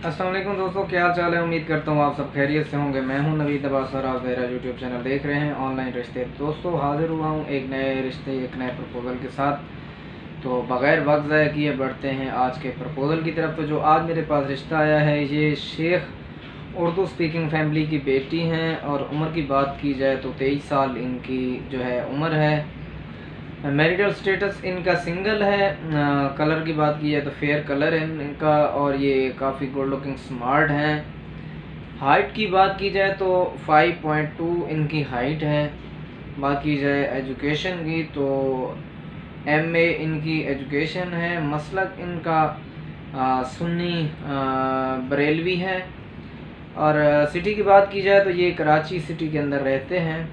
अस्सलाम वालेकुम दोस्तों, क्या हाल चाल है। उम्मीद करता हूँ आप सब खैरियत से होंगे। मैं हूँ नवीद अब्बास और आप मेरा यूट्यूब चैनल देख रहे हैं ऑनलाइन रिश्ते। दोस्तों हाजिर हुआ हूँ एक नए रिश्ते एक नए प्रपोज़ल के साथ। तो बग़ैर वक्त ज़ाया किए बढ़ते हैं आज के प्रपोज़ल की तरफ। तो जो आज मेरे पास रिश्ता आया है ये शेख उर्दू स्पीकिंग फैमिली की बेटी हैं और उम्र की बात की जाए तो 23 साल इनकी जो है उम्र है। मैरिटल स्टेटस इनका सिंगल है। कलर की बात की जाए तो फेयर कलर है इनका और ये काफ़ी गुड लुकिंग स्मार्ट हैं। हाइट की बात की जाए तो 5.2 इनकी हाइट है। बात की जाए एजुकेशन की तो MA इनकी एजुकेशन है। मसलक इनका सुन्नी बरेलवी है। और सिटी की बात की जाए तो ये कराची सिटी के अंदर रहते हैं।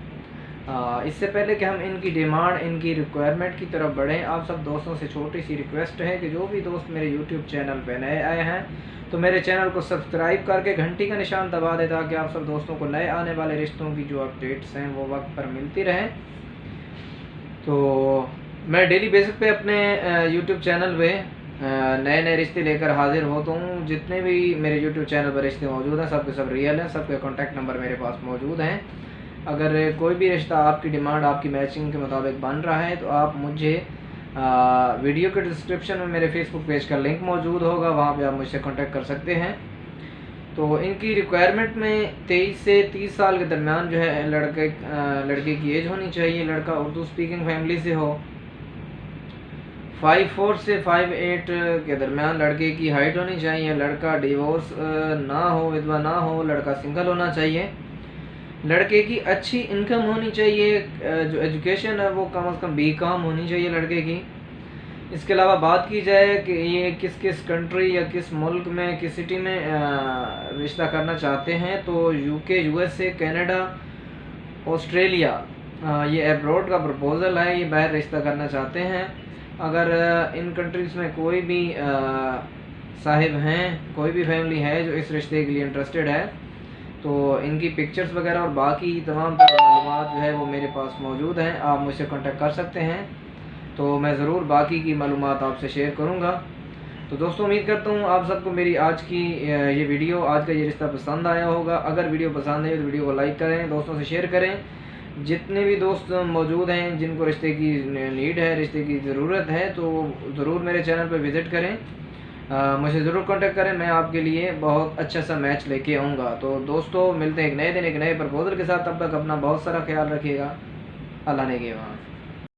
इससे पहले कि हम इनकी डिमांड इनकी रिक्वायरमेंट की तरफ बढ़ें, आप सब दोस्तों से छोटी सी रिक्वेस्ट है कि जो भी दोस्त मेरे यूट्यूब चैनल पर नए आए हैं तो मेरे चैनल को सब्सक्राइब करके घंटी का निशान दबा दें ताकि आप सब दोस्तों को नए आने वाले रिश्तों की जो अपडेट्स हैं वो वक्त पर मिलती रहें। तो मैं डेली बेसिस पे अपने यूट्यूब चैनल पे नए नए रिश्ते लेकर हाजिर होता हूँ। जितने भी मेरे यूट्यूब चैनल पर रिश्ते मौजूद हैं सब के सब रियल हैं, सबके कॉन्टैक्ट नंबर मेरे पास मौजूद हैं। अगर कोई भी रिश्ता आपकी डिमांड आपकी मैचिंग के मुताबिक बन रहा है तो आप मुझे वीडियो के डिस्क्रिप्शन में मेरे फेसबुक पेज का लिंक मौजूद होगा, वहाँ पे आप मुझसे कांटेक्ट कर सकते हैं। तो इनकी रिक्वायरमेंट में 23 से 30 साल के दरमियान जो है लड़के की एज होनी चाहिए। लड़का उर्दू स्पीकिंग फैमिली से हो। 5'4" से 5'8" के दरमियान लड़के की हाइट होनी चाहिए। लड़का डिवोर्स ना हो, विधवा ना हो, लड़का सिंगल होना चाहिए। लड़के की अच्छी इनकम होनी चाहिए। जो एजुकेशन है वो कम से कम BCom होनी चाहिए लड़के की। इसके अलावा बात की जाए कि ये किस किस कंट्री या किस मुल्क में किस सिटी में रिश्ता करना चाहते हैं तो UK, USA, कनाडा, ऑस्ट्रेलिया, ये अब्रॉड का प्रपोज़ल है। ये बाहर रिश्ता करना चाहते हैं। अगर इन कंट्रीज़ में कोई भी साहिब हैं, कोई भी फैमिली है जो इस रिश्ते के लिए इंटरेस्टेड है तो इनकी पिक्चर्स वगैरह और बाकी तमाम मालूमात जो है वो मेरे पास मौजूद हैं, आप मुझसे कांटेक्ट कर सकते हैं। तो मैं ज़रूर बाकी की मालूमात आपसे शेयर करूंगा। तो दोस्तों उम्मीद करता हूँ आप सबको मेरी आज की ये वीडियो, आज का ये रिश्ता पसंद आया होगा। अगर वीडियो पसंद है तो वीडियो को लाइक करें, दोस्तों से शेयर करें। जितने भी दोस्त मौजूद हैं जिनको रिश्ते की नीड है, रिश्ते की ज़रूरत है तो ज़रूर मेरे चैनल पर विज़िट करें, मुझे ज़रूर कांटेक्ट करें। मैं आपके लिए बहुत अच्छा सा मैच लेके आऊँगा। तो दोस्तों मिलते हैं एक नए दिन एक नए प्रपोज़ल के साथ। तब तक अपना बहुत सारा ख्याल रखिएगा। अल्लाह ने के वहाँ।